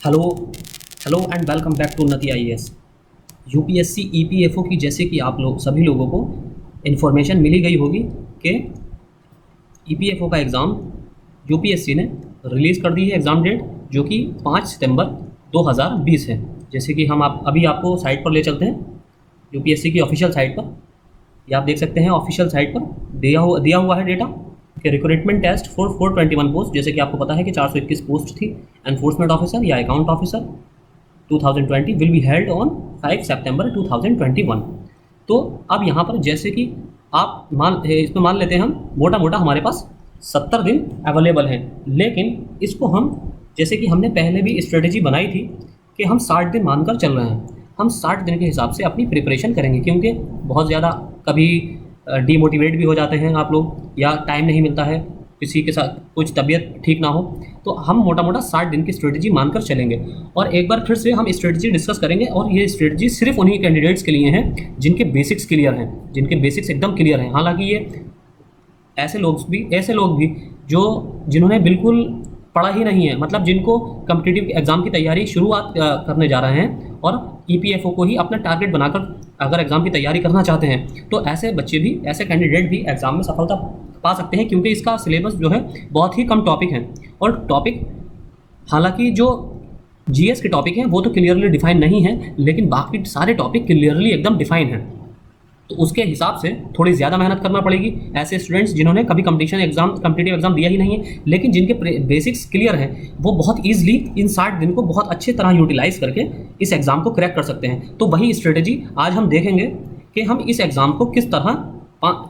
Hello hello and welcome back to Unnati IAS. UPSC EPFO की जैसे कि आप लोग सभी लोगों को इन्फॉर्मेशन मिली गई होगी कि ईपीएफओ का एग्ज़ाम यूपीएससी ने रिलीज़ कर दी है एग्ज़ाम डेट, जो कि 5 सितंबर 2020 है। जैसे कि हम आप अभी आपको साइट पर ले चलते हैं, यूपीएससी की ऑफिशियल साइट पर। ये आप देख सकते हैं ऑफिशियल साइट पर दिया हुआ है डेटा कि रिक्रूटमेंट टेस्ट फॉर 421 पोस्ट। जैसे कि आपको पता है कि 421 पोस्ट थी एनफोर्समेंट ऑफिसर या account officer 2020 will be held on 5 सितंबर 2021। तो अब यहाँ पर जैसे कि आप इसमें मान लेते हैं हम मोटा मोटा हमारे पास 70 दिन अवेलेबल हैं, लेकिन इसको हम जैसे कि हमने पहले भी स्ट्रेटेजी बनाई थी कि हम 60 दिन मानकर चल रहे हैं। हम 60 दिन के हिसाब से अपनी प्रिपरेशन करेंगे, क्योंकि बहुत ज़्यादा कभी डीमोटिवेट भी हो जाते हैं आप लोग, या टाइम नहीं मिलता है, किसी के साथ कुछ तबीयत ठीक ना हो, तो हम मोटा मोटा 60 दिन की स्ट्रेटजी मानकर चलेंगे। और एक बार फिर से हम स्ट्रेटजी डिस्कस करेंगे, और ये स्ट्रेटजी सिर्फ उन्हीं कैंडिडेट्स के लिए हैं जिनके बेसिक्स क्लियर हैं, जिनके बेसिक्स एकदम क्लियर हैं। हालांकि ये ऐसे लोग भी जो जिन्होंने बिल्कुल पढ़ा ही नहीं है, मतलब जिनको कम्पिटिटिव एग्ज़ाम की तैयारी शुरुआत करने जा रहे हैं और ईपीएफओ को ही अपना टारगेट बनाकर अगर एग्ज़ाम की तैयारी करना चाहते हैं, तो ऐसे बच्चे भी, ऐसे कैंडिडेट भी एग्ज़ाम में सफलता पा सकते हैं, क्योंकि इसका सिलेबस जो है बहुत ही कम टॉपिक है। और टॉपिक, हालांकि जो जीएस के टॉपिक हैं वो तो क्लियरली डिफाइन नहीं है, लेकिन बाकी सारे टॉपिक क्लियरली एकदम डिफाइन हैं। तो उसके हिसाब से थोड़ी ज़्यादा मेहनत करना पड़ेगी ऐसे स्टूडेंट्स जिन्होंने कभी कम्पिटिटिव एग्जाम दिया ही नहीं है, लेकिन जिनके बेसिक्स क्लियर हैं, वो बहुत ईजिली इन 60 दिन को बहुत अच्छे तरह यूटिलाइज करके इस एग्ज़ाम को क्रैक कर सकते हैं। तो वही स्ट्रेटेजी आज हम देखेंगे कि हम इस एग्ज़ाम को किस तरह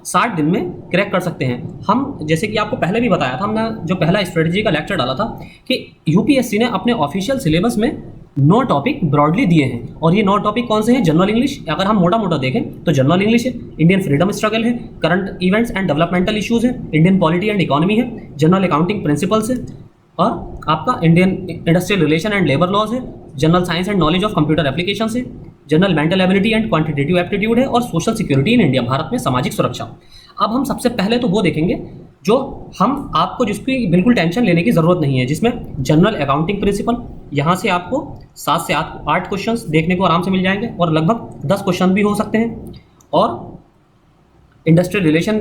60 दिन में क्रैक कर सकते हैं। हम जैसे कि आपको पहले भी बताया था, हमने जो पहला स्ट्रेटजी का लेक्चर डाला था कि यूपीएससी ने अपने ऑफिशियल सिलेबस में 9 टॉपिक ब्रॉडली दिए हैं, और ये 9 टॉपिक कौन से हैं? जनरल इंग्लिश, अगर हम मोटा मोटा देखें तो जनरल इंग्लिश है, इंडियन फ्रीडम स्ट्रगल है, current events and developmental issues है, इंडियन पॉलिटी एंड इकोनॉमी है, जनरल अकाउंटिंग प्रिंसिपल्स है, और आपका Indian industrial relation and labour laws है, general science and knowledge of computer application है, general mental ability and quantitative aptitude है, और social security in India, Bharat में सामाजिक सुरक्षा। अब हम सबसे पहले तो वो देखेंगे जो हम आपको जिसकी बिल्कुल टेंशन लेने की ज़रूरत नहीं है, जिसमें जनरल अकाउंटिंग प्रिंसिपल, यहाँ से आपको 7 से 8 क्वेश्चंस देखने को आराम से मिल जाएंगे, और लगभग 10 क्वेश्चन भी हो सकते हैं। और industrial relation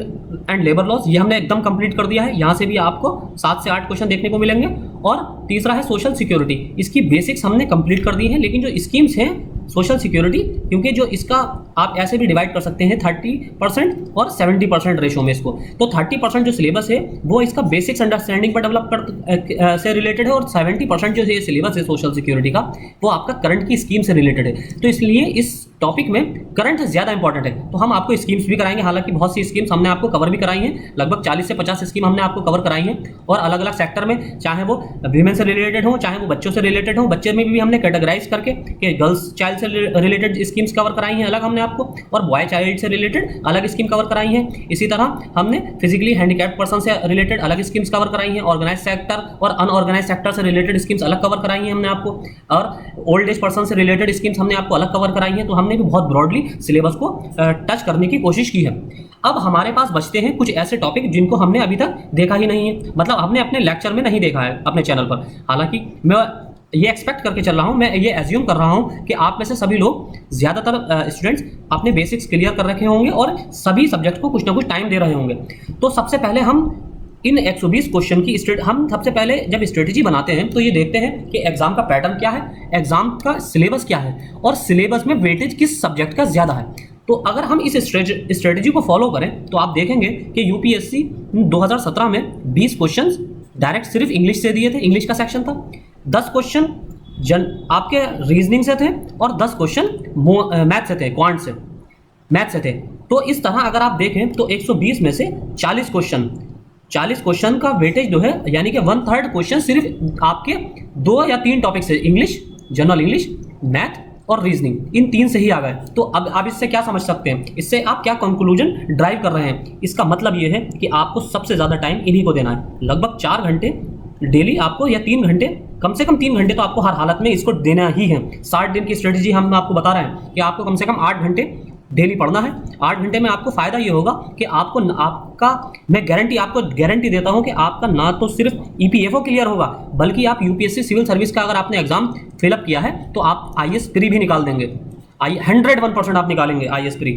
and labour laws, ये हमने एकदम कंप्लीट कर दिया है, यहाँ से भी आपको 7 से 8 क्वेश्चन देखने को मिलेंगे। और तीसरा है सोशल सिक्योरिटी, इसकी बेसिक्स हमने कंप्लीट कर दी है, लेकिन जो स्कीम्स हैं सोशल सिक्योरिटी, क्योंकि जो इसका आप ऐसे भी डिवाइड कर सकते हैं 30% और 70% रेशो में इसको, तो 30% जो सिलेबस है वो इसका बेसिक्स अंडरस्टैंडिंग पर डेवलप से रिलेटेड है, और 70% जो ये सिलेबस है सोशल सिक्योरिटी का वो आपका करंट की स्कीम से रिलेटेड है। तो इसलिए इस टॉपिक में करंट ज़्यादा इंपॉर्टेंट है, तो हम आपको स्कीम्स भी कराएंगे। हालांकि बहुत सी स्कीम्स हमने आपको कवर भी कराई हैं, लगभग 40 से 50 स्कीम हमने आपको कवर कराई हैं, और अलग अलग सेक्टर में, चाहे वो वीमेन से रिलेटेड हो, चाहे वो बच्चों से रिलेटेड हो, बच्चे में भी हमने कैटेगराइज करके कि गर्ल्स चाइल्ड से रिलेटेड स्कीम्स कवर कराई हैं अलग हमने आपको, और बॉय चाइल्ड से रिलेटेड अलग स्कीम कवर कराई हैं। इसी तरह हमने फिजिकली हैंडीकैप्ड पर्सन से रिलेटेड अलग स्कीम्स कवर कराई हैं, ऑर्गेनाइज सेक्टर और अनऑर्गेनाइज सेक्टर से रिलेटेड स्कीम्स अलग कवर कराई हैं हमने आपको, और ओल्ड एज पर्सन से रिलेटेड स्कीम्स हमने आपको अलग कवर कराई हैं। तो हमने भी बहुत ब्रॉडली सिलेबस को टच करने की कोशिश की है। अब हमारे पास बचते हैं कुछ ऐसे टॉपिक जिनको हमने अभी तक देखा ही नहीं है, मतलब हमने अपने लेक्चर में नहीं देखा है अपने चैनल पर। हालांकि मैं ये एक्सपेक्ट करके चल रहा हूँ, मैं ये एज्यूम कर रहा हूँ कि आप में से सभी लोग, ज़्यादातर स्टूडेंट्स अपने बेसिक्स क्लियर कर रखे होंगे और सभी सब्जेक्ट को कुछ ना कुछ टाइम दे रहे होंगे। तो सबसे पहले हम इन 120 क्वेश्चन की हम सबसे पहले जब स्ट्रेटजी बनाते हैं तो ये देखते हैं कि एग्जाम का पैटर्न क्या है, एग्जाम का सिलेबस क्या है, और सिलेबस में वेटेज किस सब्जेक्ट का ज़्यादा है। तो अगर हम इस स्ट्रेटजी को फॉलो करें तो आप देखेंगे कि यूपीएससी 2017 में 20 क्वेश्चन डायरेक्ट सिर्फ इंग्लिश से दिए थे, इंग्लिश का सेक्शन था, 10 क्वेश्चन आपके रीजनिंग से थे, और 10 क्वेश्चन मैथ से थे, क्वांट से, मैथ से थे। तो इस तरह अगर आप देखें तो 120 में से 40 क्वेश्चन का वेटेज जो है, यानी कि 1/3 क्वेश्चन सिर्फ आपके 2 या 3 टॉपिक से, इंग्लिश, जनरल इंग्लिश, मैथ और रीजनिंग, इन 3 से ही आ गए। तो अब आप इससे क्या समझ सकते हैं, इससे आप क्या कंक्लूजन ड्राइव कर रहे हैं? इसका मतलब ये है कि आपको सबसे ज़्यादा टाइम इन्हीं को देना है, लगभग 4 घंटे डेली आपको, या 3 घंटे, कम से कम 3 घंटे तो आपको हर हालत में इसको देना ही है। 60 दिन की स्ट्रेटजी हम आपको बता रहे हैं कि आपको कम से कम 8 घंटे डेली पढ़ना है। 8 घंटे में आपको फ़ायदा ये होगा कि आपको मैं आपको गारंटी देता हूं कि आपका ना तो सिर्फ ईपीएफओ क्लियर होगा, बल्कि आप यूपीएससी सिविल सर्विस का अगर आपने एग्जाम फिलअप किया है तो आप आईएएस प्री भी निकाल देंगे। 101% आप निकालेंगे आईएएस प्री,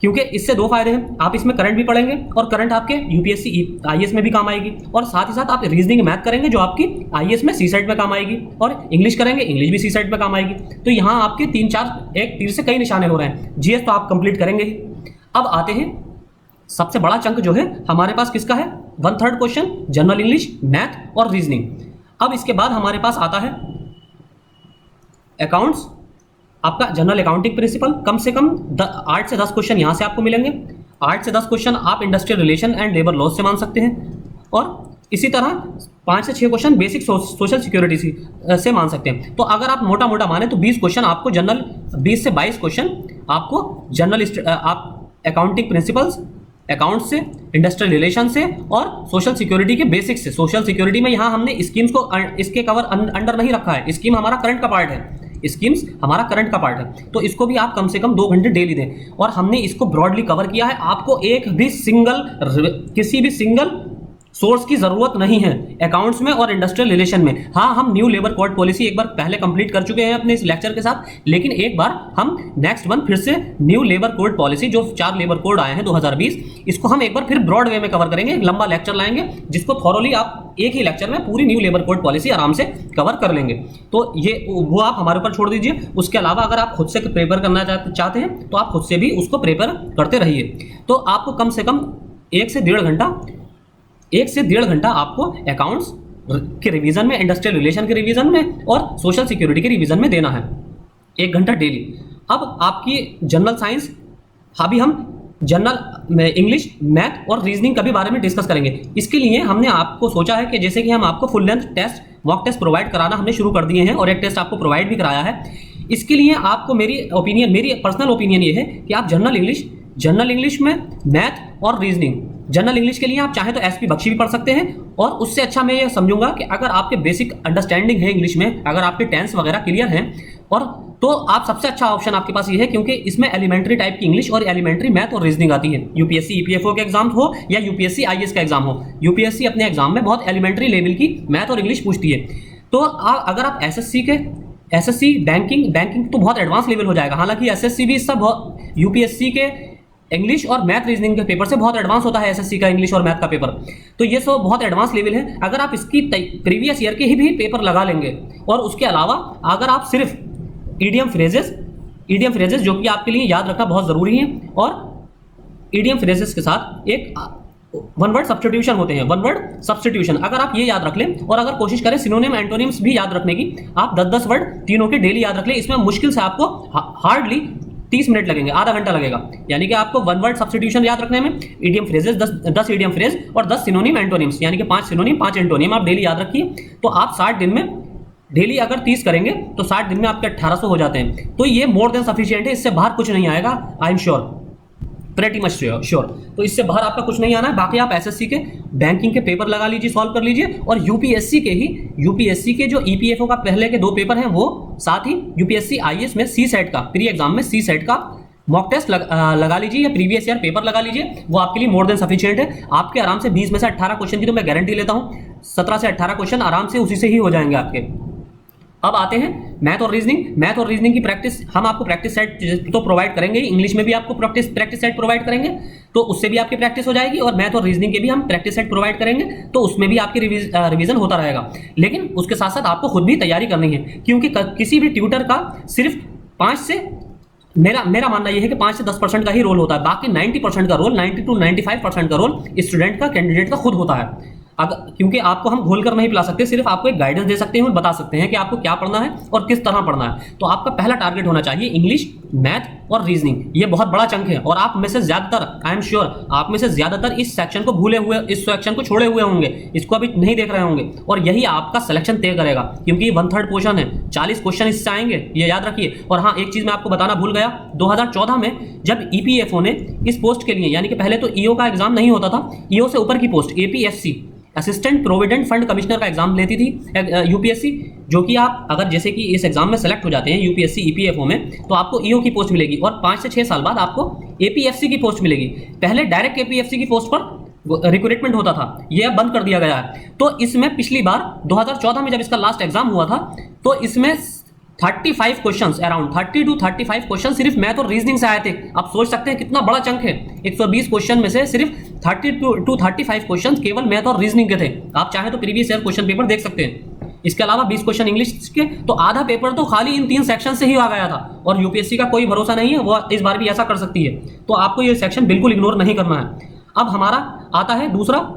क्योंकि इससे दो फायदे हैं, आप इसमें करंट भी पढ़ेंगे और करंट आपके यूपीएससी आईएएस में भी काम आएगी, और साथ ही साथ आप रीजनिंग मैथ करेंगे जो आपकी आईएएस में सी सेट में काम आएगी, और इंग्लिश करेंगे, इंग्लिश भी सी सेट में काम आएगी। तो यहाँ आपके 3-4 एक तीर से कई निशाने हो रहे हैं। जीएस तो आप कंप्लीट करेंगे ही। अब आते हैं सबसे बड़ा चंक जो है हमारे पास किसका है, 1/3 क्वेश्चन जनरल इंग्लिश, मैथ और रीजनिंग। अब इसके बाद हमारे पास आता है अकाउंट्स, आपका जनरल अकाउंटिंग प्रिंसिपल। कम से कम 8 से 10 क्वेश्चन यहाँ से आपको मिलेंगे। 8 से 10 क्वेश्चन आप industrial relation and labour laws से मान सकते हैं, और इसी तरह 5 से 6 क्वेश्चन बेसिक सोशल सिक्योरिटी से मान सकते हैं। तो अगर आप मोटा मोटा माने तो 20 क्वेश्चन आपको जनरल, 20 से 22 क्वेश्चन आपको जनरल आप अकाउंटिंग प्रिंसिपल्स, अकाउंट से, इंडस्ट्रियल रिलेशन से और सोशल सिक्योरिटी के बेसिक्स से। सोशल सिक्योरिटी में यहाँ हमने स्कीम्स को इसके कवर अंडर नहीं रखा है, स्कीम हमारा करंट का पार्ट है, स्कीम्स हमारा करंट का पार्ट है, तो इसको भी आप कम से कम 2 घंटे डेली दें। और हमने इसको ब्रॉडली कवर किया है, आपको किसी भी सिंगल सोर्स की जरूरत नहीं है अकाउंट्स में और इंडस्ट्रियल रिलेशन में। हाँ, हम न्यू लेबर कोड पॉलिसी एक बार पहले कंप्लीट कर चुके हैं अपने इस लेक्चर के साथ, लेकिन एक बार हम नेक्स्ट वन फिर से न्यू लेबर कोड पॉलिसी, जो 4 लेबर कोड आए हैं 2020, इसको हम एक बार फिर ब्रॉड वे में कवर करेंगे। एक लंबा लेक्चर लाएंगे जिसको थॉरोली आप एक ही लेक्चर में पूरी न्यू लेबर कोड पॉलिसी आराम से कवर कर लेंगे। तो ये वो आप हमारे ऊपर छोड़ दीजिए। उसके अलावा अगर आप खुद से प्रेपर करना चाहते हैं तो आप खुद से भी उसको प्रेपर करते रहिए। तो आपको कम से कम 1 से 1.5 घंटा आपको अकाउंट्स के रिवीजन में, इंडस्ट्रियल रिलेशन के रिवीजन में और सोशल सिक्योरिटी के रिवीजन में देना है, 1 घंटा डेली। अब आपकी जनरल साइंस, अभी हम जनरल इंग्लिश, मैथ और रीजनिंग के भी बारे में डिस्कस करेंगे। इसके लिए हमने आपको सोचा है कि जैसे कि हम आपको full length test, mock test provide कराना हमने शुरू कर दिए हैं और एक टेस्ट आपको प्रोवाइड भी कराया है। इसके लिए आपको मेरी पर्सनल ओपिनियन ये है कि आप जनरल इंग्लिश में मैथ और रीजनिंग, जनरल इंग्लिश के लिए आप चाहें तो एसपी बख्शी भी पढ़ सकते हैं, और उससे अच्छा मैं ये समझूंगा कि अगर आपके बेसिक अंडरस्टैंडिंग है इंग्लिश में, अगर आपके टेंस वगैरह क्लियर हैं, और तो आप सबसे अच्छा ऑप्शन आपके पास ये है, क्योंकि इसमें एलिमेंट्री टाइप की इंग्लिश और एलिमेंट्री मैथ और रीजनिंग आती है। यूपीएससी ईपीएफओ के एग्जाम हो या यूपीएससी आईएएस का एग्जाम हो, यूपीएससी अपने एग्जाम में बहुत एलिमेंट्री लेवल की मैथ और इंग्लिश पूछती है। तो अगर आप एसएससी बैंकिंग तो बहुत एडवांस लेवल हो जाएगा, हालांकि एसएससी भी सब यूपीएससी के इंग्लिश और मैथ रीजनिंग के पेपर से बहुत एडवांस होता है एसएससी का इंग्लिश और मैथ का पेपर, तो ये सब बहुत एडवांस लेवल है। अगर आप इसकी प्रीवियस ईयर के ही भी पेपर लगा लेंगे, और उसके अलावा अगर आप सिर्फ ईडियम फ्रेजेस जो कि आपके लिए याद रखना बहुत ज़रूरी है, और ईडियम फ्रेजेस के साथ एक 1 वर्ड सब्स्टिट्यूशन होते हैं, 1 वर्ड सब्स्टिट्यूशन, अगर आप ये याद रख लें और अगर कोशिश करें सिनोनिम एंटोनिम्स भी याद रखने की, आप 10-10 वर्ड तीनों के डेली याद रख लें। इसमें मुश्किल से आपको हार्डली 30 मिनट लगेंगे, आधा घंटा लगेगा। यानी कि आपको 1 वर्ड सब्स्टिट्यूशन याद रखने में ईडियम फ्रेजेस 10 ईडियम फ्रेज और 10 सिनोनिम एंटोनिम्स, यानी कि 5 सिनोनिम 5 एंटोनिम आप डेली याद रखिए। तो आप 60 दिन में, डेली अगर 30 करेंगे तो 60 दिन में आपके 1800 हो जाते हैं। तो ये मोर देन सफिशिएंट है, इससे बाहर कुछ नहीं आएगा। I am sure, pretty much sure. तो इससे बाहर आपका कुछ नहीं आना है। बाकी आप एसएससी के बैंकिंग के पेपर लगा लीजिए, सॉल्व कर लीजिए, और यूपीएससी के जो ईपीएफओ का पहले के 2 पेपर हैं वो, साथ ही यूपीएससी आईएएस में सी सेट का, प्री एग्जाम में सी सेट का मॉक टेस्ट लगा लीजिए या प्रीवियस ईयर पेपर लगा लीजिए, वो आपके लिए मोर देन सफिशिएंट है। आपके आराम से 20 में से 18 क्वेश्चन की तो मैं गारंटी लेता हूँ, 17 से 18 क्वेश्चन आराम से उसी से ही हो जाएंगे आपके। अब आते हैं मैथ और रीजनिंग की प्रैक्टिस। हम आपको प्रैक्टिस सेट तो प्रोवाइड करेंगे, इंग्लिश में भी आपको प्रैक्टिस सेट प्रोवाइड करेंगे, तो उससे भी आपकी प्रैक्टिस हो जाएगी, और मैथ और रीजनिंग के भी हम प्रैक्टिस सेट प्रोवाइड करेंगे, तो उसमें भी आपकी रिवीजन होता रहेगा। लेकिन उसके साथ साथ आपको खुद भी तैयारी करनी है, क्योंकि किसी भी ट्यूटर का सिर्फ 5 से, मेरा मानना यह है कि 5 से 10% का ही रोल होता है, बाकी 90% का रोल, 90 to 95% का रोल स्टूडेंट का, कैंडिडेट का खुद होता है। क्योंकि आपको हम घोल कर नहीं पिला सकते, सिर्फ आपको एक गाइडेंस दे सकते हैं और बता सकते हैं कि आपको क्या पढ़ना है और किस तरह पढ़ना है। तो आपका पहला टारगेट होना चाहिए इंग्लिश, मैथ और रीजनिंग। ये बहुत बड़ा चंक है, और आप में से ज्यादातर, आई एम श्योर आप में से ज्यादातर इस सेक्शन को भूले हुए, इस सेक्शन को छोड़े हुए होंगे, इसको अभी नहीं देख रहे होंगे, और यही आपका सिलेक्शन तय करेगा, क्योंकि 1/3 पोर्शन है, 40 क्वेश्चन इससे आएंगे, ये याद रखिए। और हाँ, एक चीज मैं आपको बताना भूल गया, 2014 में जब ईपीएफओ ने इस पोस्ट के लिए, यानी कि पहले तो ईओ का एग्जाम नहीं होता था, ईओ से ऊपर की post assistant provident fund commissioner का एग्जाम लेती थी यूपीएससी, जो कि आप अगर जैसे कि इस एग्जाम में सेलेक्ट हो जाते हैं यूपीएससी ईपीएफओ में, तो आपको ईओ की पोस्ट मिलेगी और 5 से 6 साल बाद आपको एपीएफसी की पोस्ट मिलेगी। पहले डायरेक्ट एपीएफसी की पोस्ट पर रिक्रूटमेंट होता था, यह अब बंद कर दिया गया है। तो इसमें पिछली बार 2014 में जब इसका लास्ट एग्जाम हुआ था, तो इसमें 35 क्वेश्चंस, अराउंड 30 to 35 क्वेश्चन सिर्फ मैथ और रीजनिंग से आए थे। आप सोच सकते हैं कितना बड़ा चंक है। 120 क्वेश्चन में से सिर्फ 30 to 35 क्वेश्चन केवल मैथ और रीजनिंग के थे। आप चाहें तो प्रीवियस ईयर क्वेश्चन पेपर देख सकते हैं। इसके अलावा 20 क्वेश्चन इंग्लिश के, तो आधा पेपर तो खाली इन 3 सेक्शन से ही आ गया था। और यूपीएससी का कोई भरोसा नहीं है, वो इस बार भी ऐसा कर सकती है। तो आपको ये सेक्शन बिल्कुल इग्नोर नहीं करना है। अब हमारा आता है दूसरा,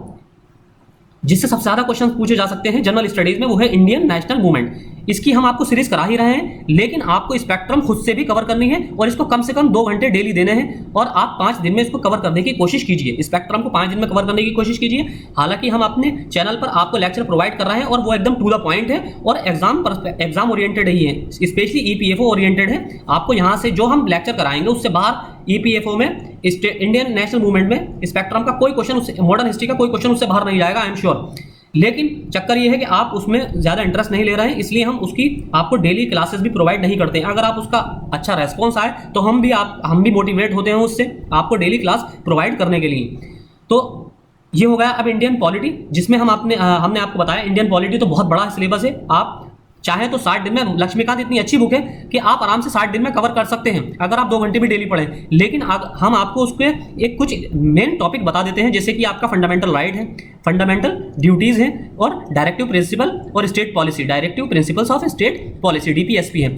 जिससे सबसे ज्यादा क्वेश्चन पूछे जा सकते हैं जनरल स्टडीज में, वो है इंडियन नेशनल मूवमेंट। इसकी हम आपको सीरीज करा ही रहे हैं, लेकिन आपको स्पेक्ट्रम खुद से भी कवर करनी है और इसको कम से कम 2 घंटे डेली देने हैं और आप 5 दिन में इसको कवर करने की कोशिश कीजिए। स्पेक्ट्रम को 5 दिन में कवर करने की कोशिश कीजिए। हालांकि हम अपने चैनल पर आपको लेक्चर प्रोवाइड कर रहे हैं और वो एकदम टू द पॉइंट है और एग्जाम ओरिएंटेड ही है, स्पेशली ईपीएफओ ओरिएंटेड है। आपको यहाँ से जो हम लेक्चर कराएंगे उससे बाहर ईपीएफओ में, इंडियन नेशनल मूवमेंट में स्पेक्ट्रम का कोई क्वेश्चन, मॉडर्न हिस्ट्री का कोई क्वेश्चन उससे बाहर नहीं जाएगा, आई एम श्योर। लेकिन चक्कर ये है कि आप उसमें ज़्यादा इंटरेस्ट नहीं ले रहे हैं, इसलिए हम उसकी आपको डेली क्लासेस भी प्रोवाइड नहीं करते हैं। अगर आप उसका अच्छा रेस्पॉन्स आए तो हम भी मोटिवेट होते हैं उससे आपको डेली क्लास प्रोवाइड करने के लिए। तो ये हो गया अब इंडियन पॉलिटी, जिसमें हमने आपको बताया इंडियन पॉलिटी तो बहुत बड़ा सिलेबस है। आप चाहे तो 60 दिन में, लक्ष्मीकांत इतनी अच्छी बुक है कि आप आराम से 60 दिन में कवर कर सकते हैं अगर आप 2 घंटे भी डेली पढ़ें। लेकिन हम आपको उसके एक कुछ मेन टॉपिक बता देते हैं, जैसे कि आपका फंडामेंटल राइट है, फंडामेंटल ड्यूटीज है और डायरेक्टिव प्रिंसिपल और state policy, directive principles of state policy, DPSP है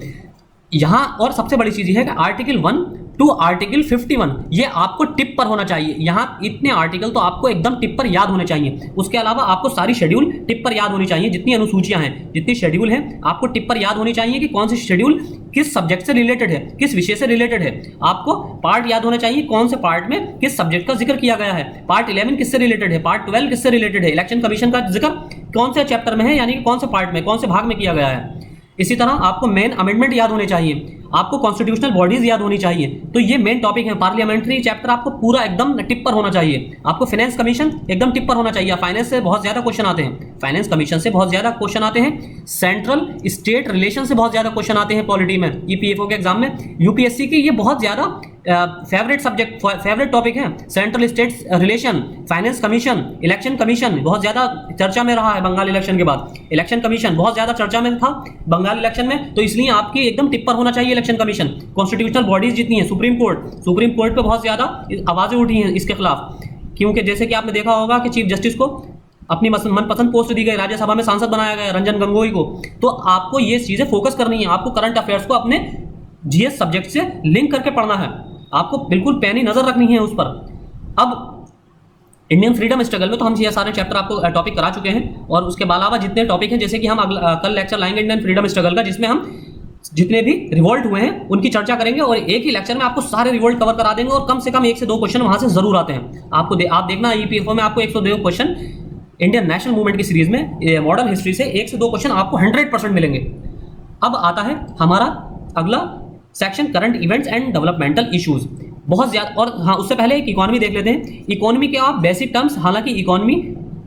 यहाँ। और सबसे बड़ी चीज है कि आर्टिकल 1 to आर्टिकल 51 ये आपको टिप पर होना चाहिए। यहाँ इतने आर्टिकल तो आपको एकदम टिप पर याद होने चाहिए। उसके अलावा आपको सारी शेड्यूल टिप पर याद होनी चाहिए, जितनी अनुसूचियां हैं, जितनी शेड्यूल हैं, आपको टिप पर याद होनी चाहिए कि कौन सी शेड्यूल किस सब्जेक्ट से रिलेटेड है, किस विषय से रिलेटेड है। आपको पार्ट याद होने चाहिए, कौन से पार्ट में किस सब्जेक्ट का जिक्र किया गया है। पार्ट 11 किससे रिलेटेड है, पार्ट 12 किससे रिलेटेड है, इलेक्शन कमीशन का जिक्र कौन से चैप्टर में है, यानी कि कौन से पार्ट में, कौन से भाग में किया गया है। इसी तरह आपको मेन अमेंडमेंट याद होने चाहिए, आपको कॉन्स्टिट्यूशनल बॉडीज याद होनी चाहिए। तो ये मेन टॉपिक है। पार्लियामेंट्री चैप्टर आपको पूरा एकदम टिप पर होना चाहिए। आपको फाइनेंस कमीशन एकदम टिप पर होना चाहिए। फाइनेंस से बहुत ज्यादा क्वेश्चन आते हैं, फाइनेंस कमीशन से बहुत ज्यादा क्वेश्चन आते हैं, सेंट्रल स्टेट रिलेशन से बहुत ज्यादा क्वेश्चन आते हैं पॉलिटी में, ईपीएफओ के एग्जाम में। यूपीएससी की ये बहुत ज्यादा फेवरेट सब्जेक्ट, फेवरेट टॉपिक है। Central state relation, finance commission, election commission बहुत ज्यादा चर्चा में रहा है बंगाल इलेक्शन के बाद। इलेक्शन कमीशन बहुत ज्यादा चर्चा में था बंगाल इलेक्शन में, तो इसलिए आपकी एकदम टिप पर होना चाहिए इलेक्शन कमीशन। कॉन्स्टिट्यूशनल बॉडीज जितनी है, सुप्रीम कोर्ट पे बहुत ज्यादा आवाजें उठी हैं इसके खिलाफ, क्योंकि जैसे कि आपने देखा होगा कि चीफ जस्टिस को अपनी मनपसंद पोस्ट दी गई, राज्यसभा में सांसद बनाया गया रंजन गोगोई को। तो आपको ये चीजें फोकस करनी है, आपको करंट अफेयर्स को अपने जीएस सब्जेक्ट से लिंक करके पढ़ना है, आपको बिल्कुल पैनी नजर रखनी है उस पर। अब इंडियन फ्रीडम स्ट्रगल में तो हम ये सारे चैप्टर आपको टॉपिक करा चुके हैं, और उसके अलावा जितने टॉपिक हैं, जैसे कि हम कल लेक्चर लाएंगे इंडियन फ्रीडम स्ट्रगल का, जिसमें हम जितने भी रिवोल्ट हुए हैं उनकी चर्चा करेंगे और एक ही लेक्चर में आपको सारे रिवोल्ट कवर करा देंगे, और कम से कम 1 से 2 क्वेश्चन वहां से जरूर आते हैं। आप देखना ईपीएफओ में आपको 102 क्वेश्चन इंडियन नेशनल मूवमेंट की सीरीज में मॉडर्न हिस्ट्री से 1 से 2 क्वेश्चन आपको 100% मिलेंगे। अब आता है हमारा अगला section, current events and developmental issues. बहुत ज्यादा, और हाँ उससे पहले एक इकोनॉमी देख लेते हैं। इकोनॉमी के आप बेसिक टर्म्स, हालांकि इकोनॉमी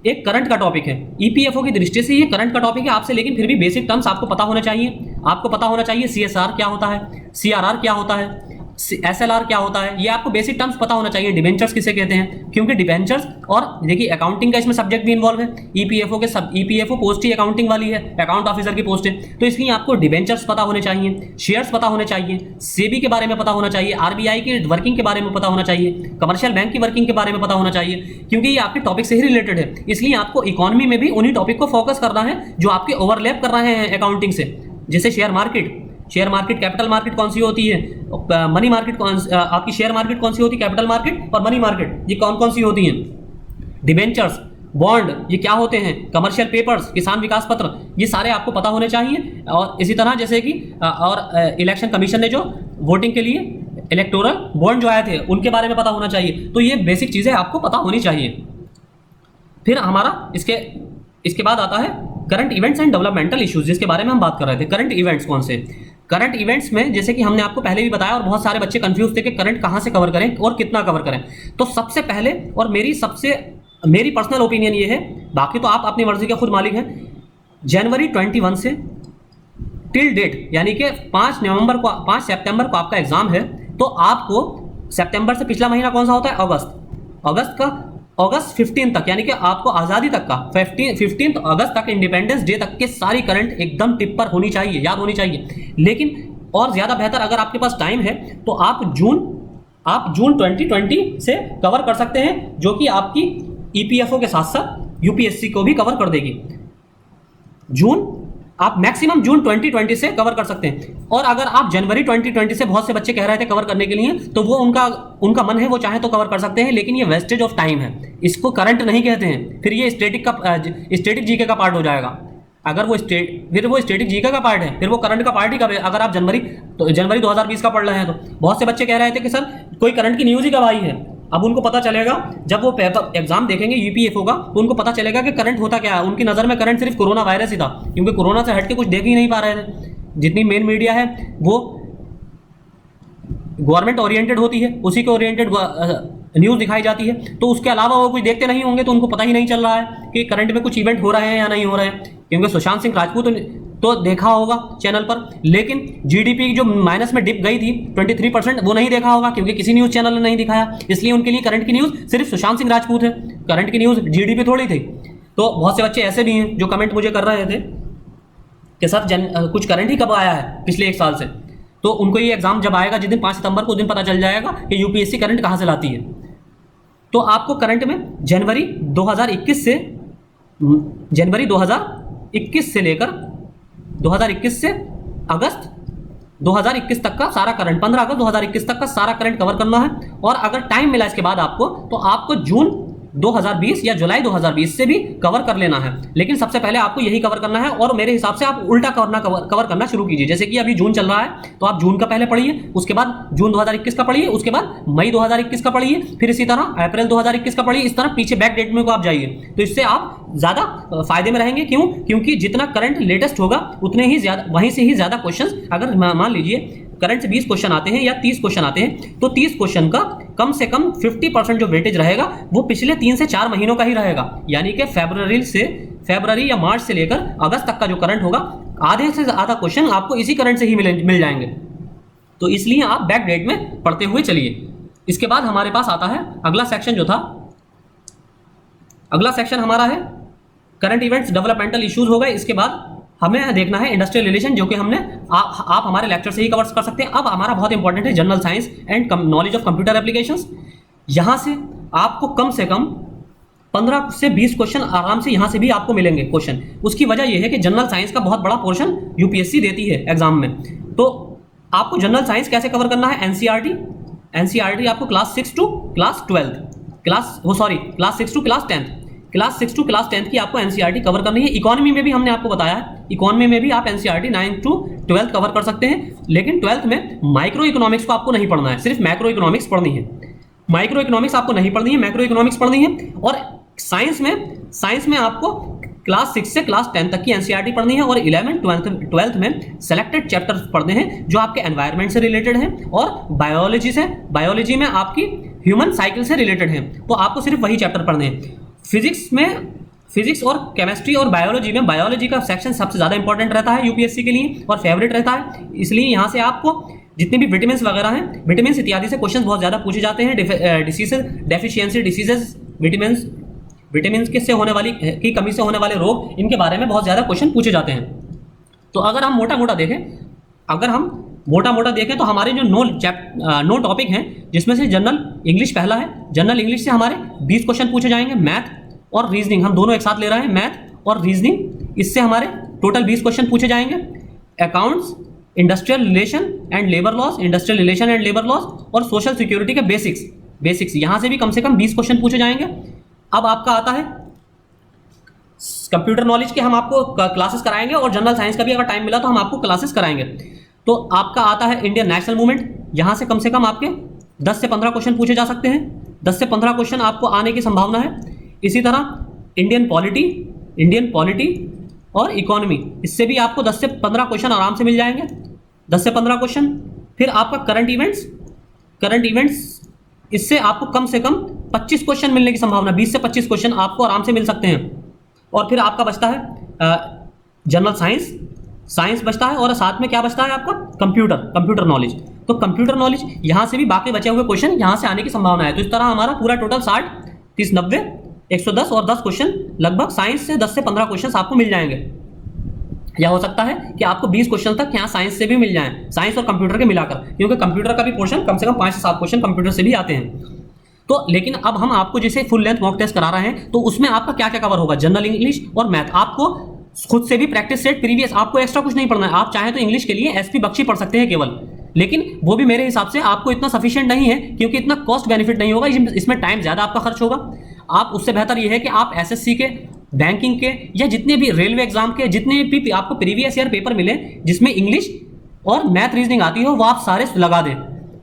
एक करंट का टॉपिक है, ईपीएफओ की दृष्टि से ये करंट का टॉपिक है आपसे, लेकिन फिर भी बेसिक टर्म्स आपको पता होने चाहिए। आपको पता होना चाहिए सीएसआर क्या होता है, सीआरआर क्या होता है, एसएलआर क्या होता है, ये आपको बेसिक टर्म्स पता होना चाहिए। डिबेंचर्स किसे कहते हैं, क्योंकि डिबेंचर्स, और देखिए अकाउंटिंग का इसमें सब्जेक्ट भी इन्वॉल्व है। ईपीएफओ पोस्ट ही अकाउंटिंग वाली है, अकाउंट ऑफिसर की पोस्ट है, तो इसलिए आपको डिबेंचर्स पता होने चाहिए, शेयर्स पता होने चाहिए, सेबी के बारे में पता होना चाहिए, आरबीआई की वर्किंग के बारे में पता होना चाहिए, कमर्शियल बैंक की वर्किंग के बारे में पता होना चाहिए, क्योंकि ये आपके टॉपिक से ही रिलेटेड है। इसलिए आपको इकोनॉमी में भी उन्हीं टॉपिक को फोकस करना है जो आपके ओवरलैप कर रहे हैं अकाउंटिंग से, जैसे शेयर मार्केट, कैपिटल मार्केट कौन सी होती है, मनी मार्केट आपकी शेयर मार्केट कौन सी होती है, कैपिटल मार्केट और मनी मार्केट ये कौन सी होती हैं, डिबेंचर्स, बॉन्ड ये क्या होते हैं, कमर्शियल पेपर्स, किसान विकास पत्र, ये सारे आपको पता होने चाहिए। और इसी तरह जैसे कि इलेक्शन कमीशन ने जो वोटिंग के लिए इलेक्टोरल बॉन्ड जो आए थे उनके बारे में पता होना चाहिए। तो ये बेसिक चीजें आपको पता होनी चाहिए। फिर हमारा इसके बाद आता है current events and developmental issues, जिसके बारे में हम बात कर रहे थे। करंट इवेंट्स कौन से, करंट इवेंट्स में जैसे कि हमने आपको पहले भी बताया और बहुत सारे बच्चे कंफ्यूज थे कि करंट कहां से कवर करें और कितना कवर करें। तो सबसे पहले और मेरी सबसे मेरी पर्सनल ओपिनियन ये है, बाकी तो आप अपनी मर्जी के खुद मालिक हैं। जनवरी 21 से टिल डेट, यानी कि 5 सितंबर को आपका एग्जाम है, तो आपको सितंबर से पिछला महीना कौन सा होता है, अगस्त 15 तक, यानी कि आपको आज़ादी तक का 15 अगस्त तक, इंडिपेंडेंस डे तक के सारी करंट एकदम टिप पर होनी चाहिए, याद होनी चाहिए। लेकिन और ज़्यादा बेहतर अगर आपके पास टाइम है तो आप जून 2020 से कवर कर सकते हैं, जो कि आपकी ईपीएफओ के साथ साथ यूपीएससी को भी कवर कर देगी। आप मैक्सिमम जून 2020 से कवर कर सकते हैं। और अगर आप जनवरी 2020 से, बहुत से बच्चे कह रहे थे कवर करने के लिए, तो वो उनका मन है, वो चाहे तो कवर कर सकते हैं, लेकिन ये वेस्टेज ऑफ टाइम है, इसको करंट नहीं कहते हैं। फिर ये स्टैटिक जीके का पार्ट हो जाएगा। अगर वो स्टैटिक जीके का पार्ट है, फिर वो करंट का पार्ट ही कब है? अगर आप जनवरी 2020 का पढ़ रहे हैं तो बहुत से बच्चे कह रहे थे कि सर कोई करंट की न्यूज़ ही कब आई है। अब उनको पता चलेगा, जब वो पेपर एग्जाम देखेंगे यूपीएफओ का, तो उनको पता चलेगा कि करंट होता क्या है। उनकी नज़र में करंट सिर्फ कोरोना वायरस ही था, क्योंकि कोरोना से हट के कुछ देख ही नहीं पा रहे थे। जितनी मेन मीडिया है वो गवर्नमेंट ओरिएंटेड होती है, उसी के ओरिएंटेड न्यूज़ दिखाई जाती है, तो उसके अलावा वो कुछ देखते नहीं होंगे, तो उनको पता ही नहीं चल रहा है कि करंट में कुछ इवेंट हो रहे हैं या नहीं हो रहे हैं। क्योंकि सुशांत सिंह राजपूत तो देखा होगा चैनल पर, लेकिन जीडीपी जो माइनस में डिप गई थी 23%, वो नहीं देखा होगा, क्योंकि किसी न्यूज़ चैनल ने नहीं दिखाया। इसलिए उनके लिए करंट की न्यूज़ सिर्फ सुशांत सिंह राजपूत है, करंट की न्यूज़ जीडीपी थोड़ी थी। तो बहुत से बच्चे ऐसे भी हैं जो कमेंट मुझे कर रहे थे कि सर कुछ करंट ही कब आया है पिछले 1 साल से। तो उनको ये एग्जाम जब आएगा जिस दिन 5 सितंबर को, उस दिन पता चल जाएगा कि यूपीएससी करंट कहाँ से लाती है। तो आपको करंट में जनवरी 2021 से लेकर 2021 से अगस्त 2021 तक का सारा करंट, 15 अगस्त 2021 तक का सारा करंट कवर करना है। और अगर टाइम मिला इसके बाद आपको, तो आपको जून 2020 या जुलाई 2020 से भी कवर कर लेना है। लेकिन सबसे पहले आपको यही कवर करना है, और मेरे हिसाब से आप उल्टा कवर करना शुरू कीजिए। जैसे कि अभी जून चल रहा है, तो आप जून का पहले पढ़िए, उसके बाद जून 2021 का पढ़िए, उसके बाद मई 2021 का पढ़िए, फिर इसी तरह अप्रैल 2021 का पढ़िए। इस तरह पीछे बैक डेट में को आप जाइए, तो इससे आप ज़्यादा फायदे में रहेंगे। क्यों? क्योंकि जितना करंट लेटेस्ट होगा, उतने ही ज़्यादा, वहीं से ही ज़्यादा क्वेश्चन, अगर मान लीजिए करंट से 20 क्वेश्चन आते हैं या 30 क्वेश्चन आते हैं, तो 30 क्वेश्चन का कम से कम 50% जो वेटेज रहेगा वो पिछले 3 से 4 महीनों का ही रहेगा। यानी कि फरवरी या मार्च से लेकर अगस्त तक का जो करंट होगा, आधे से ज़्यादा क्वेश्चन आपको इसी करंट से ही मिल जाएंगे। तो इसलिए आप बैक डेट में पढ़ते हुए चलिए। इसके बाद हमारे पास आता है अगला सेक्शन, जो था अगला सेक्शन हमारा है करंट इवेंट्स, डेवलपमेंटल इश्यूज हो गए। इसके बाद हमें देखना है इंडस्ट्रियल रिलेशन, जो कि हमने आप हमारे लेक्चर से ही कवर कर सकते हैं। अब हमारा बहुत इंपॉर्टेंट है general science and knowledge of computer applications. यहाँ से आपको कम से कम 15 से 20 क्वेश्चन आराम से यहाँ से भी आपको मिलेंगे क्वेश्चन। उसकी वजह यह है कि जनरल साइंस का बहुत बड़ा पोर्शन यूपीएससी देती है एग्जाम में। तो आपको जनरल साइंस कैसे कवर करना है? एनसीईआरटी आपको क्लास 6 टू क्लास 10th की आपको एनसीईआरटी कवर करनी है। इकोनॉमी में भी हमने आपको बताया है, इकोनॉमी में भी आप एनसीईआरटी 9 टू 12 कवर कर सकते हैं। लेकिन 12th में माइक्रो इकोनॉमिक्स को आपको नहीं पढ़ना है, सिर्फ मैक्रो इकोनॉमिक्स पढ़नी है। माइक्रो इकोनॉमिक्स आपको नहीं पढ़नी है, मैक्रो इकोनॉमिक्स पढ़नी है। और साइंस में आपको क्लास 6 से क्लास 10 तक की एनसीईआरटी पढ़नी है। और 11th-12th में सेलेक्टेड चैप्टर्स पढ़ने हैं जो आपके एनवायरनमेंट से रिलेटेड हैं, और बायोलॉजी में आपकी ह्यूमन साइकिल से रिलेटेड हैं। तो आपको सिर्फ वही चैप्टर पढ़ने हैं। फिजिक्स और केमिस्ट्री और बायोलॉजी का सेक्शन सबसे ज़्यादा इंपॉर्टेंट रहता है यूपीएससी के लिए, और फेवरेट रहता है। इसलिए यहाँ से आपको जितने भी विटामिन वगैरह हैं, विटामिन इत्यादि से क्वेश्चन बहुत ज़्यादा पूछे जाते हैं। डेफिशिएंसी डिसीजेस, विटामिन से होने वाली की कमी से होने वाले रोग, इनके बारे में बहुत ज़्यादा क्वेश्चन पूछे जाते हैं। तो अगर हम मोटा मोटा देखें तो हमारे जो 9 टॉपिक हैं, जिसमें से जनरल इंग्लिश पहला है। जनरल इंग्लिश से हमारे 20 क्वेश्चन पूछे जाएंगे। मैथ और रीजनिंग हम दोनों एक साथ ले रहे हैं, मैथ और रीजनिंग, इससे हमारे टोटल 20 क्वेश्चन पूछे जाएंगे। Accounts, industrial relation and labour laws और सोशल सिक्योरिटी के बेसिक्स यहाँ से भी कम 20 क्वेश्चन पूछे जाएंगे। अब आपका आता है कंप्यूटर नॉलेज के, हम आपको क्लासेस कराएंगे, और जनरल साइंस का भी अगर टाइम मिला तो हम आपको क्लासेस कराएंगे। तो आपका आता है इंडियन नेशनल मूवमेंट, यहाँ से कम आपके 10 से 15 क्वेश्चन पूछे जा सकते हैं। 10 से 15 क्वेश्चन आपको आने की संभावना है। इसी तरह इंडियन पॉलिटी और इकोनॉमी, इससे भी आपको 10 से 15 क्वेश्चन आराम से मिल जाएंगे। 10 से 15 क्वेश्चन। फिर आपका करंट इवेंट्स, इससे आपको कम से कम 25 क्वेश्चन मिलने की संभावना, 20 से 25 क्वेश्चन आपको आराम से मिल सकते हैं। और फिर आपका बचता है जनरल साइंस बचता है, और साथ में क्या बचता है आपका कंप्यूटर नॉलेज। तो कंप्यूटर नॉलेज यहाँ से भी बाकी बचे हुए क्वेश्चन यहाँ से आने की संभावना है। तो इस तरह हमारा पूरा टोटल 60, 30, 90, 110 और 10 क्वेश्चन लगभग साइंस से 10 से 15 क्वेश्चन आपको मिल जाएंगे। या हो सकता है कि आपको 20 क्वेश्चन तक यहाँ साइंस से भी मिल जाएं, साइंस और कंप्यूटर के मिलाकर, क्योंकि कंप्यूटर का भी पोर्शन कम से कम 5 से 7 क्वेश्चन कंप्यूटर से भी आते हैं। तो लेकिन अब हम आपको जैसे फुल लेंथ मॉक टेस्ट करा रहे हैं, तो उसमें आपका क्या क्या कवर होगा, जनरल इंग्लिश और मैथ। आपको खुद से भी प्रैक्टिस सेट प्रीवियस, आपको एक्स्ट्रा कुछ नहीं पढ़ना है। आप चाहें तो इंग्लिश के लिए एसपी बख्शी पढ़ सकते हैं केवल, लेकिन वो भी मेरे हिसाब से आपको इतना सफिशिएंट नहीं है, क्योंकि इतना कॉस्ट बेनिफिट नहीं होगा, इसमें टाइम ज्यादा आपका खर्च होगा। आप उससे बेहतर ये है कि आप एसएससी के, बैंकिंग के, या जितने भी रेलवे एग्जाम के जितने भी आपको प्रीवियस ईयर पेपर मिले जिसमें इंग्लिश और मैथ रीजनिंग आती हो, वो आप सारे लगा दें,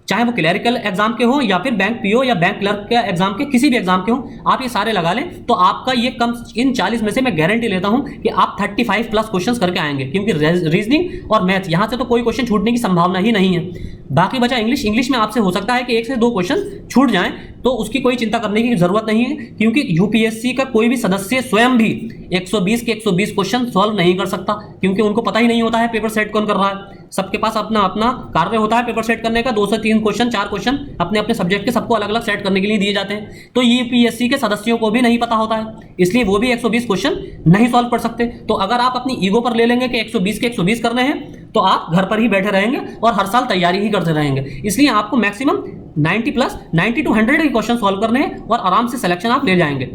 चाहे वो क्लरिकल एग्जाम के हो या फिर बैंक पीओ या बैंक क्लर्क के एग्जाम के, किसी भी एग्जाम के हो, आप ये सारे लगा लें। तो आपका ये कम, इन 40 में से मैं गारंटी लेता हूं कि आप 35 प्लस क्वेश्चंस करके आएंगे, क्योंकि रीजनिंग और मैथ यहां से तो कोई क्वेश्चन छूटने की संभावना ही नहीं है। बाकी बचा इंग्लिश में आपसे हो सकता है कि 1 से 2 क्वेश्चन छूट जाएं, तो उसकी कोई चिंता करने की जरूरत नहीं है, क्योंकि यूपीएससी का कोई भी सदस्य स्वयं भी 120 के 120 क्वेश्चन सॉल्व नहीं कर सकता, क्योंकि उनको पता ही नहीं होता है पेपर सेट कौन कर रहा है। सबके पास अपना अपना कार्य होता है पेपर सेट करने का, 2 से 3 क्वेश्चन, 4 क्वेश्चन अपने अपने सब्जेक्ट के सबको अलग अलग सेट करने के लिए दिए जाते हैं। तो यूपीएससी के सदस्यों को भी नहीं पता होता है, इसलिए वो भी 120 क्वेश्चन नहीं सॉल्व कर सकते। तो अगर आप अपनी ईगो पर ले लेंगे कि 120 के 120 करने हैं, तो आप घर पर ही बैठे रहेंगे और हर साल तैयारी ही करते रहेंगे। इसलिए आपको मैक्सिमम 90 प्लस 90 to 100 के क्वेश्चन सॉल्व करने हैं, और आराम से सिलेक्शन आप ले जाएंगे,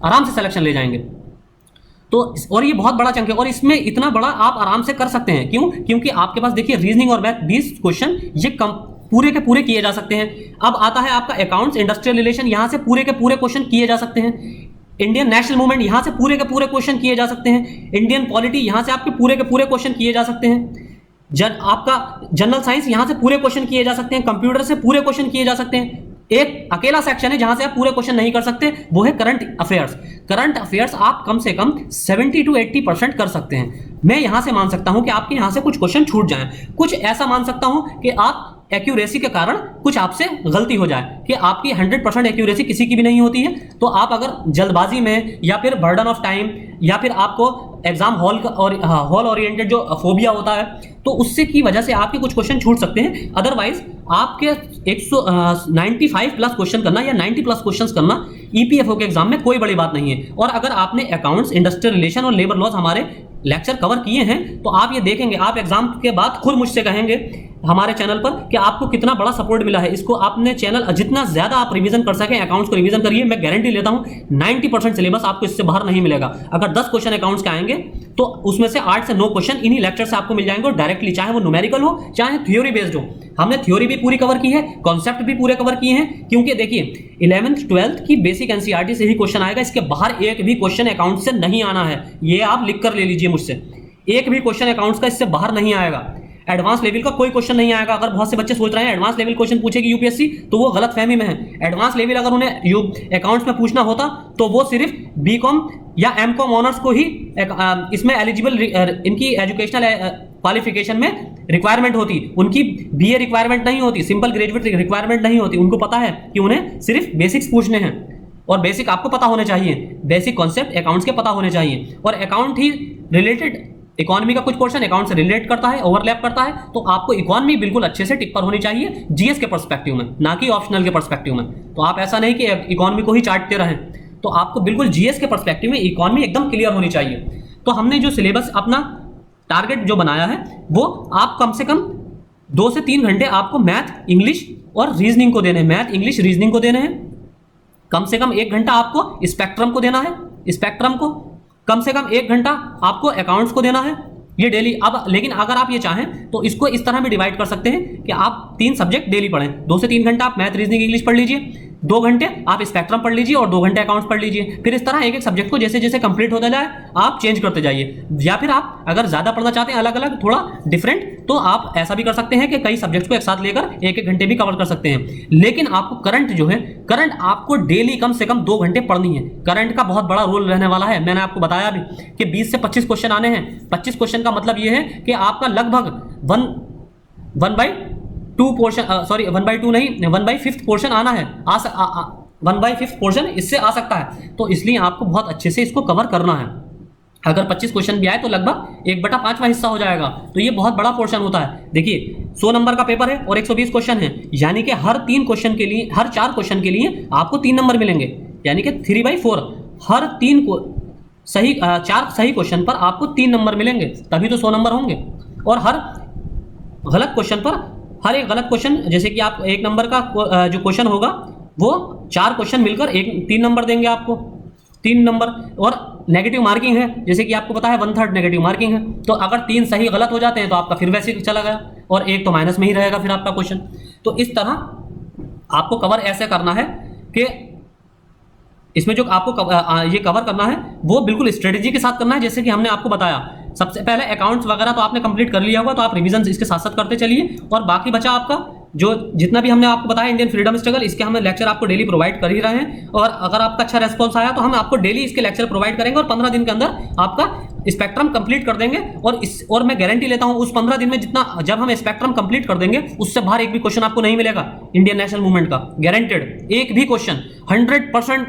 आराम से सिलेक्शन ले जाएंगे। तो और ये बहुत बड़ा चंक है, और इसमें इतना बड़ा आप आराम से कर सकते हैं। क्यों? क्योंकि आपके पास देखिए रीजनिंग और मैथ 20 क्वेश्चन ये कम पूरे के पूरे किए जा सकते हैं। अब आता है आपका अकाउंट्स, इंडस्ट्रियल रिलेशन, यहां से पूरे के पूरे क्वेश्चन किए जा सकते हैं। इंडियन नेशनल मूवमेंट, यहां से पूरे के पूरे क्वेश्चन किए जा सकते हैं। इंडियन पॉलिटी, यहां से आपके पूरे के पूरे क्वेश्चन किए जा सकते हैं। आपका जनरल साइंस, यहां से पूरे क्वेश्चन किए जा सकते हैं। कंप्यूटर से पूरे क्वेश्चन किए जा सकते हैं। एक अकेला सेक्शन है जहां से आप पूरे क्वेश्चन नहीं कर सकते, वो है करंट अफेयर्स। करंट अफेयर्स आप कम से कम 70 to 80% कर सकते हैं। मैं यहां से मान सकता हूं कि आपके यहां से कुछ क्वेश्चन छूट जाएं, कुछ ऐसा मान सकता हूं कि आप एक्यूरेसी के कारण कुछ आपसे गलती हो जाए, कि आपकी 100% एक्यूरेसी किसी की भी नहीं होती है। तो आप अगर जल्दबाजी में, या फिर बर्डन ऑफ टाइम, या फिर आपको एग्जाम हॉल और हॉल ओरिएंटेड जो फोबिया होता है, तो उससे की वजह से आपके कुछ क्वेश्चन छूट सकते हैं। अदरवाइज आपके 195 प्लस क्वेश्चन करना या 90 प्लस क्वेश्चन करना ईपीएफओ के एग्जाम में कोई बड़ी बात नहीं है। और अगर आपने अकाउंट्स, इंडस्ट्रियल रिलेशन और लेबर लॉज हमारे लेक्चर कवर किए हैं, तो आप ये देखेंगे, आप एग्जाम के बाद खुद मुझसे कहेंगे हमारे चैनल पर कि आपको कितना बड़ा सपोर्ट मिला है। इसको आपने चैनल जितना ज्यादा आप रिवीजन कर सकें, अकाउंट्स को रिवीजन करिए। मैं गारंटी लेता हूं 90% सिलेबस आपको इससे बाहर नहीं मिलेगा। अगर 10 क्वेश्चन अकाउंट्स के आएंगे, तो उसमें से 8 से 9 क्वेश्चन इन्हीं लेक्चर से आपको मिल जाएंगे, और डायरेक्टली, चाहे वो न्यूमेरिकल हो चाहे थ्योरी बेस्ड हो। हमने थ्योरी भी पूरी कवर की है, कॉन्सेप्ट भी पूरे कवर किए हैं, क्योंकि देखिए 11th 12th की बेसिक एनसीईआरटी से ही क्वेश्चन आएगा। इसके बाहर एक भी क्वेश्चन अकाउंट से नहीं आना है, ये आप लिख कर ले लीजिए मुझसे। एक भी क्वेश्चन अकाउंट्स का इससे बाहर नहीं आएगा। एडवांस लेवल का कोई क्वेश्चन नहीं आएगा। अगर बहुत से बच्चे सोच रहे हैं एडवांस लेवल क्वेश्चन पूछेगी यूपीएससी, तो वो गलत फहमी में है। एडवांस लेवल अगर उन्हें अकाउंट्स में पूछना होता, तो वो सिर्फ बीकॉम या एमकॉम ऑनर्स को ही इसमें एलिजिबल, इनकी एजुकेशनल क्वालिफिकेशन में रिक्वायरमेंट होती, उनकी बीए रिक्वायरमेंट नहीं होती, सिंपल ग्रेजुएट रिक्वायरमेंट नहीं होती। उनको पता है कि उन्हें सिर्फ बेसिक्स पूछने हैं, और बेसिक आपको पता होने चाहिए, बेसिक कॉन्सेप्ट अकाउंट्स के पता होने चाहिए। और अकाउंट ही रिलेटेड, इकोनॉमी का कुछ पोर्शन अकाउंट से रिलेट करता है, ओवरलैप करता है, तो आपको इकोनॉमी बिल्कुल अच्छे से टिक पर होनी चाहिए जीएस के पर्सपेक्टिव में, ना कि ऑप्शनल के पर्सपेक्टिव में। तो आप ऐसा नहीं कि इकोनॉमी को ही चाटते रहें, तो आपको बिल्कुल जीएस के पर्सपेक्टिव में इकोनॉमी एकदम क्लियर होनी चाहिए। तो हमने जो सिलेबस अपना टारगेट जो बनाया है, वो आप कम से कम 2 से 3 घंटे आपको मैथ, इंग्लिश और रीजनिंग को देने हैं। मैथ, इंग्लिश, रीजनिंग को देने हैं। कम से कम 1 घंटा आपको स्पेक्ट्रम को देना है, स्पेक्ट्रम को कम से कम 1 घंटा आपको अकाउंट्स को देना है, ये डेली। अब लेकिन अगर आप ये चाहें तो इसको इस तरह भी डिवाइड कर सकते हैं कि आप 3 सब्जेक्ट डेली पढ़ें। 2 से 3 घंटा आप मैथ, रीजनिंग, इंग्लिश पढ़ लीजिए, 2 घंटे आप स्पेक्ट्रम पढ़ लीजिए और 2 घंटे अकाउंट्स पढ़ लीजिए। फिर इस तरह एक एक सब्जेक्ट को जैसे जैसे कंप्लीट होता जाए आप चेंज करते जाइए। या फिर आप अगर ज्यादा पढ़ना चाहते हैं, अलग अलग थोड़ा डिफरेंट, तो आप ऐसा भी कर सकते हैं कि कई सब्जेक्ट्स को एक साथ लेकर 1-1 घंटे भी कवर कर सकते हैं। लेकिन आपको करंट जो है, करंट आपको डेली कम से कम 2 घंटे पढ़नी है। करंट का बहुत बड़ा रोल रहने वाला है। मैंने आपको बताया भी कि 20 से 25 क्वेश्चन आने हैं। 25 क्वेश्चन का मतलब यह है कि आपका लगभग 1/2 पोर्शन, सॉरी 1/2 नहीं, 1/5 पोर्शन आना है। 1/5 पोर्शन इससे आ सकता है। तो इसलिए आपको बहुत अच्छे से इसको कवर करना है। अगर 25 क्वेश्चन भी आए तो लगभग 1/5वां हिस्सा हो जाएगा। तो ये बहुत बड़ा पोर्शन होता है। देखिए 100 नंबर का पेपर है और 120 क्वेश्चन है, यानी कि हर 3 क्वेश्चन के लिए, हर 4 क्वेश्चन के लिए आपको 3 नंबर मिलेंगे, यानी कि 3/4। हर 3 को सही 4 सही क्वेश्चन पर आपको 3 नंबर मिलेंगे, तभी तो 100 नंबर होंगे। और हर गलत क्वेश्चन पर, हर एक गलत क्वेश्चन, जैसे कि आप 1 नंबर का जो क्वेश्चन होगा वो 4 क्वेश्चन मिलकर 3 नंबर देंगे आपको, 3 नंबर। और नेगेटिव मार्किंग है, जैसे कि आपको पता है 1/3 नेगेटिव मार्किंग है। तो अगर 3 सही गलत हो जाते हैं तो आपका फिर वैसे ही चला गया, और 1 तो माइनस में ही रहेगा फिर आपका क्वेश्चन। तो इस तरह आपको कवर ऐसे करना है कि इसमें जो आपको ये कवर करना है वो बिल्कुल स्ट्रेटेजी के साथ करना है, जैसे कि हमने आपको बताया। सबसे पहले अकाउंट्स वगैरह तो आपने कंप्लीट कर लिया होगा, तो आप रिवीजन इसके साथ साथ करते चलिए। और बाकी बचा आपका जो जितना भी हमने आपको बताया इंडियन फ्रीडम स्ट्रगल, इसके हम लेक्चर आपको डेली प्रोवाइड कर ही रहे हैं। और अगर आपका अच्छा रेस्पॉन्स आया तो हम आपको डेली इसके लेक्चर प्रोवाइड करेंगे, और 15 दिन के अंदर आपका स्पेक्ट्रम कंप्लीट कर देंगे। और मैं गारंटी लेता हूं उस 15 दिन में जितना, जब हम स्पेक्ट्रम कंप्लीट कर देंगे, उससे बाहर एक भी क्वेश्चन आपको नहीं मिलेगा इंडियन नेशनल मूवमेंट का, गारंटेड। एक भी क्वेश्चन, 100%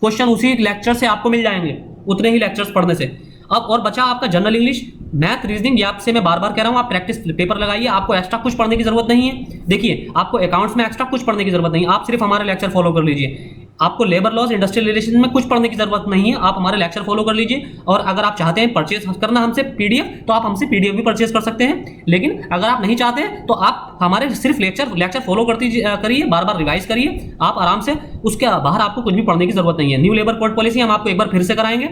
क्वेश्चन उसी लेक्चर से आपको मिल जाएंगे, उतने ही लेक्चर्स पढ़ने से। अब और बचा आपका जनरल इंग्लिश, मैथ, रीजनिंग। ये आपसे मैं बार बार कह रहा हूं, आप प्रैक्टिस पेपर लगाइए, आपको एक्स्ट्रा कुछ पढ़ने की जरूरत नहीं है। देखिए आपको अकाउंट्स में एक्स्ट्रा कुछ पढ़ने की जरूरत नहीं है, आप सिर्फ हमारे लेक्चर फॉलो कर लीजिए। आपको लेबर लॉज, इंडस्ट्रियल रिलेशन में कुछ पढ़ने की जरूरत नहीं है, आप हमारे लेक्चर फॉलो कर लीजिए। और अगर आप चाहते हैं परचेज करना हमसे पीडीएफ, तो आप हमसे पीडीएफ भी परचेज कर सकते हैं। लेकिन अगर आप नहीं चाहते हैं तो आप हमारे सिर्फ लेक्चर फॉलो करिए, बार बार रिवाइज करिए, आप आराम से। उसके बाहर आपको कुछ भी पढ़ने की जरूरत नहीं है। न्यू लेबर कोड पॉलिसी हम आपको एक बार फिर से कराएंगे,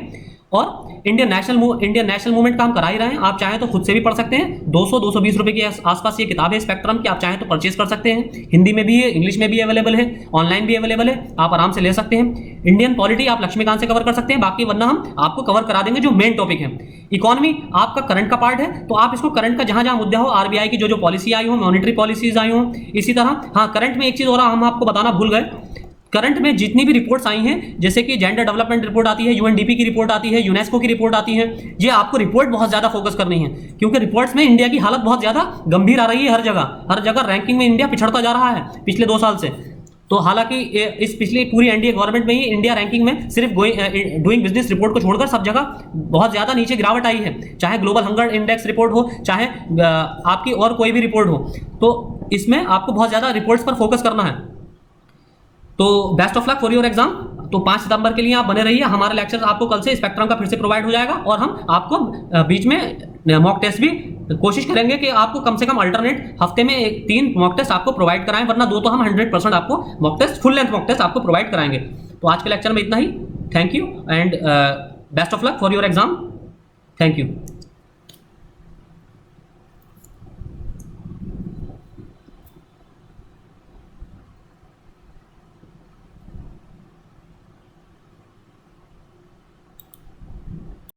और इंडियन नेशनल मूवमेंट का हम करा ही रहे हैं। आप चाहें तो खुद से भी पढ़ सकते हैं। 200-220 रुपए के आसपास ये किताब है स्पेक्ट्रम की, आप चाहें तो परचेज कर सकते हैं। हिंदी में भी है, इंग्लिश में भी अवेलेबल है, ऑनलाइन भी अवेलेबल है, आप आराम से ले सकते हैं। इंडियन पॉलिटी आप लक्ष्मीकांत से कवर कर सकते हैं, बाकी वरना हम आपको कवर करा देंगे जो मेन टॉपिक है। इकोनॉमी आपका करंट का पार्ट है, तो आप इसको करंट का जहां जहां मुद्दा हो, आरबीआई की जो पॉलिसी आई हो, मॉनिटरी पॉलिसीज आई हो, इसी तरह। हाँ, करंट में एक चीज और हम आपको बताना भूल गए, करंट में जितनी भी रिपोर्ट्स आई हैं, जैसे कि जेंडर डेवलपमेंट रिपोर्ट आती है, यूएनडीपी की रिपोर्ट आती है, यूनेस्को की रिपोर्ट आती है, ये आपको रिपोर्ट बहुत ज़्यादा फोकस करनी है, क्योंकि रिपोर्ट्स में इंडिया की हालत बहुत ज़्यादा गंभीर आ रही है। हर जगह रैंकिंग में इंडिया पिछड़ता जा रहा है पिछले 2 साल से। तो हालांकि इस पिछली पूरी एनडीए गवर्नमेंट में ही इंडिया रैंकिंग में सिर्फ डूइंग बिजनेस रिपोर्ट को छोड़कर सब जगह बहुत ज़्यादा नीचे गिरावट आई है, चाहे ग्लोबल हंगर इंडेक्स रिपोर्ट हो, चाहे आपकी और कोई भी रिपोर्ट हो। तो इसमें आपको बहुत ज़्यादा रिपोर्ट्स पर फोकस करना है। तो best of luck for your exam. तो 5 सितंबर के लिए आप बने रहिए। हमारा लेक्चर आपको कल से स्पेक्ट्रम का फिर से प्रोवाइड हो जाएगा, और हम आपको बीच में मॉक टेस्ट भी कोशिश करेंगे कि आपको कम से कम अल्टरनेट हफ्ते में 3 मॉक टेस्ट आपको प्रोवाइड कराएं, वरना 2 तो हम 100% आपको mock test, full length mock test आपको प्रोवाइड कराएंगे। तो आज के लेक्चर में इतना ही। Thank you and best of luck for your exam. Thank you.